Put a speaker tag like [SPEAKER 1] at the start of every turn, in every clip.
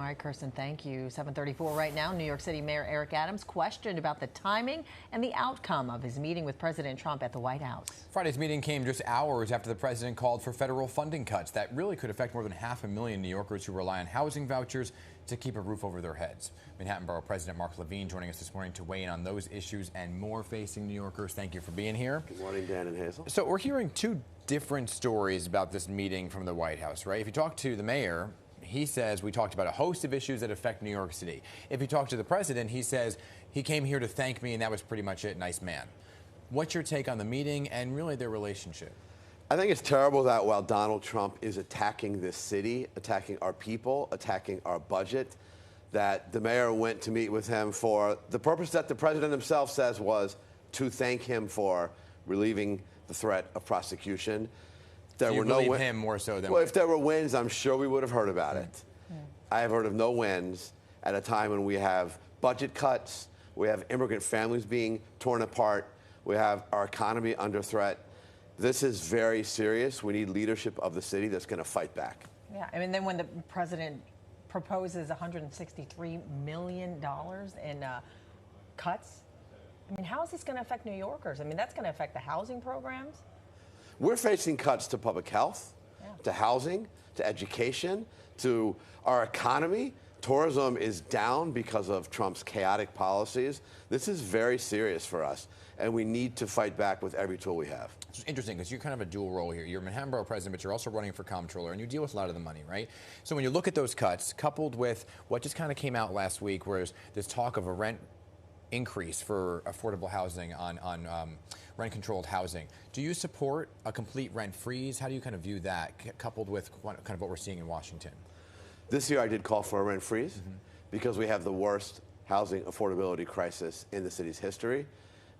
[SPEAKER 1] All right, Kirsten, thank you. 7:34 right now. New York City Mayor Eric Adams questioned about the timing and the outcome of his meeting with President Trump at the White House.
[SPEAKER 2] Friday's meeting came just hours after the president called for federal funding cuts that really could affect more than 500,000 New Yorkers who rely on housing vouchers to keep a roof over their heads. Manhattan Borough President Mark Levine joining us this morning to weigh in on those issues and more facing New Yorkers. Thank you for being here.
[SPEAKER 3] Good morning, Dan and Hazel.
[SPEAKER 2] So we're hearing two different stories about this meeting from the White House, right? If you talk to the mayor, he says we talked about a host of issues that affect New York City. If you talk to the president, he says he came here to thank me and that was pretty much it. Nice man. What's your take on the meeting and really their relationship?
[SPEAKER 3] I think it's terrible that while Donald Trump is attacking this city, attacking our people, attacking our budget, that the mayor went to meet with him for the purpose that the president himself says was to thank him for relieving the threat of prosecution.
[SPEAKER 2] There were no wins. Him more so than
[SPEAKER 3] well, if there were wins, I'm sure we would have heard about it. I have heard of no wins at a time when we have budget cuts, we have immigrant families being torn apart, we have our economy under threat. This is very serious. We need leadership of the city that's going to fight back.
[SPEAKER 1] Yeah, I mean, then when the president proposes $163 million in cuts, I mean, how is this going to affect New Yorkers? I mean, that's going to affect the housing programs.
[SPEAKER 3] We're facing cuts to public health, to housing, to education, to our economy. Tourism is down because of Trump's chaotic policies. This is very serious for us, and we need to fight back with every tool we have.
[SPEAKER 2] It's interesting because you're kind of a dual role here. You're Manhattan Borough President, but you're also running for comptroller, and you deal with a lot of the money, right? So when you look at those cuts, coupled with what just kind of came out last week, where there's this talk of a rent increase for affordable housing on rent-controlled housing. Do you support a complete rent freeze? How do you kind of view that, coupled with kind of what we're seeing in Washington?
[SPEAKER 3] This year I did call for a rent freeze because we have the worst housing affordability crisis in the city's history.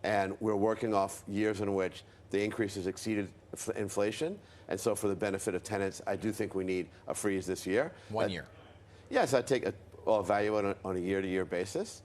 [SPEAKER 3] And we're working off years in which the increases exceeded inflation. And so for the benefit of tenants, I do think we need a freeze this year.
[SPEAKER 2] 1 year?
[SPEAKER 3] Yes, I take I'll evaluate on a year-to-year basis.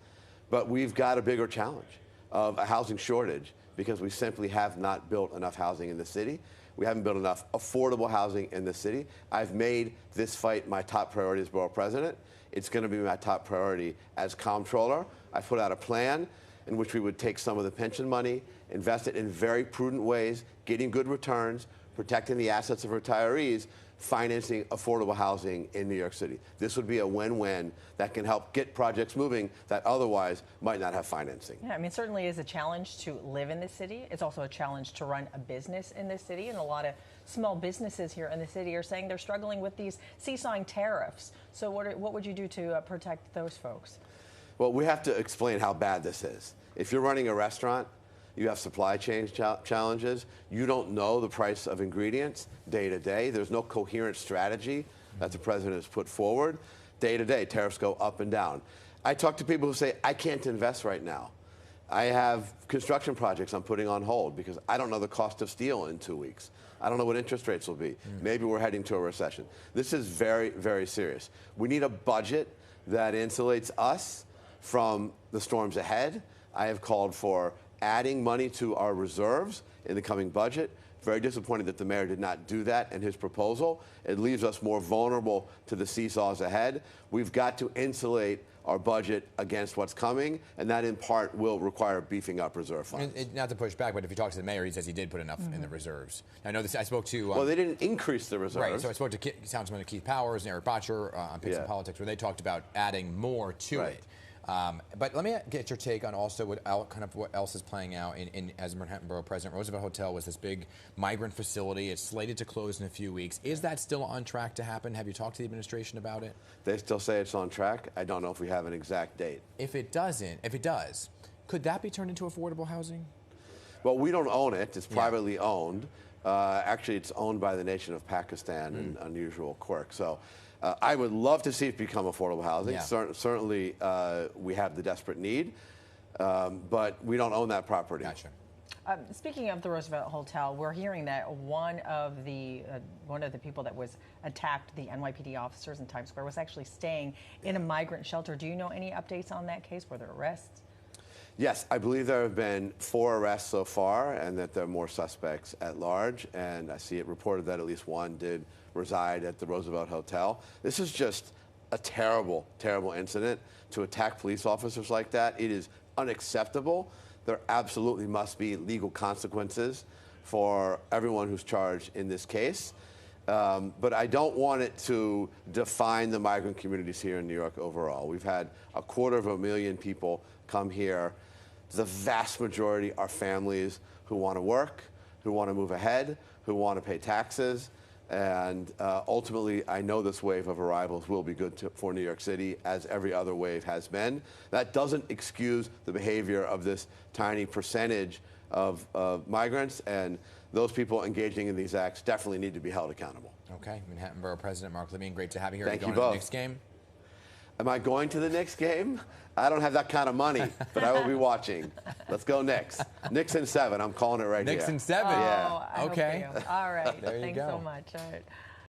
[SPEAKER 3] But we've got a bigger challenge of a housing shortage because we simply have not built enough housing in the city. We haven't built enough affordable housing in the city. I've made this fight my top priority as borough president. It's going to be my top priority as comptroller. I put out a plan in which we would take some of the pension money, invest it in very prudent ways, getting good returns, protecting the assets of retirees, financing affordable housing in New York City. This would be a win-win that can help get projects moving that otherwise might not have financing.
[SPEAKER 1] Yeah, I mean, certainly is a challenge to live in the city. It's also a challenge to run a business in this city, and a lot of small businesses here in the city are saying they're struggling with these seesawing tariffs. So what would you do to protect those folks?
[SPEAKER 3] Well, we have to explain how bad this is. If you're running a restaurant, you have supply chain challenges. You don't know the price of ingredients day to day. There's no coherent strategy that the president has put forward. Day to day, tariffs go up and down. I talk to people who say, I can't invest right now. I have construction projects I'm putting on hold because I don't know the cost of steel in 2 weeks. I don't know what interest rates will be. Maybe we're heading to a recession. This is very, very serious. We need a budget that insulates us from the storms ahead. I have called for adding money to our reserves in the coming budget. Very disappointed that the mayor did not do that in his proposal. It leaves us more vulnerable to the seesaws ahead. We've got to insulate our budget against what's coming, and that in part will require beefing up reserve funds.
[SPEAKER 2] Not to push back, but if you talk to the mayor, he says he did put enough in the reserves. I know this. I spoke to.
[SPEAKER 3] Well, they didn't increase the reserves.
[SPEAKER 2] Right. So I spoke to Councilman Keith Powers and Eric Botcher on Picks and Politics, where they talked about adding more to it. But let me get your take on also what else is playing out as Manhattan Borough President. Roosevelt Hotel was this big migrant facility. It's slated to close in a few weeks. Is that still on track to happen? Have you talked to the administration about it?
[SPEAKER 3] They still say it's on track. I don't know if we have an exact date.
[SPEAKER 2] If it does, could that be turned into affordable housing?
[SPEAKER 3] Well, we don't own it. It's privately owned. Actually, it's owned by the nation of Pakistan, an unusual quirk. So I would love to see it become affordable housing.
[SPEAKER 2] Yeah.
[SPEAKER 3] Certainly, we have the desperate need, but we don't own that property.
[SPEAKER 2] Gotcha.
[SPEAKER 1] Speaking of the Roosevelt Hotel, we're hearing that one of the people that was attacked, the NYPD officers in Times Square, was actually staying in a migrant shelter. Do you know any updates on that case? Were there arrests?
[SPEAKER 3] Yes, I believe there have been 4 arrests so far, and that there are more suspects at large. And I see it reported that at least one did reside at the Roosevelt Hotel. This is just a terrible, terrible incident. To attack police officers like that, it is unacceptable. There absolutely must be legal consequences for everyone who's charged in this case. But I don't want it to define the migrant communities here in New York overall. We've had 250,000 people come here. The vast majority are families who want to work, who want to move ahead, who want to pay taxes. And ultimately, I know this wave of arrivals will be good for New York City, as every other wave has been. That doesn't excuse the behavior of this tiny percentage of migrants, and those people engaging in these acts definitely need to be held accountable.
[SPEAKER 2] Okay, Manhattan Borough President Mark Levine, great to have you here.
[SPEAKER 3] Thank you
[SPEAKER 2] both. To the Knicks game?
[SPEAKER 3] Am I going to the Knicks game? I don't have that kind of money, but I will be watching. Let's go Knicks. Knicks in 7. I'm calling it right here.
[SPEAKER 2] Knicks in 7.
[SPEAKER 3] Yeah.
[SPEAKER 1] Oh, I hope
[SPEAKER 2] Okay.
[SPEAKER 1] you do. All right.
[SPEAKER 2] There you
[SPEAKER 1] Thanks
[SPEAKER 2] go.
[SPEAKER 1] so much. All right.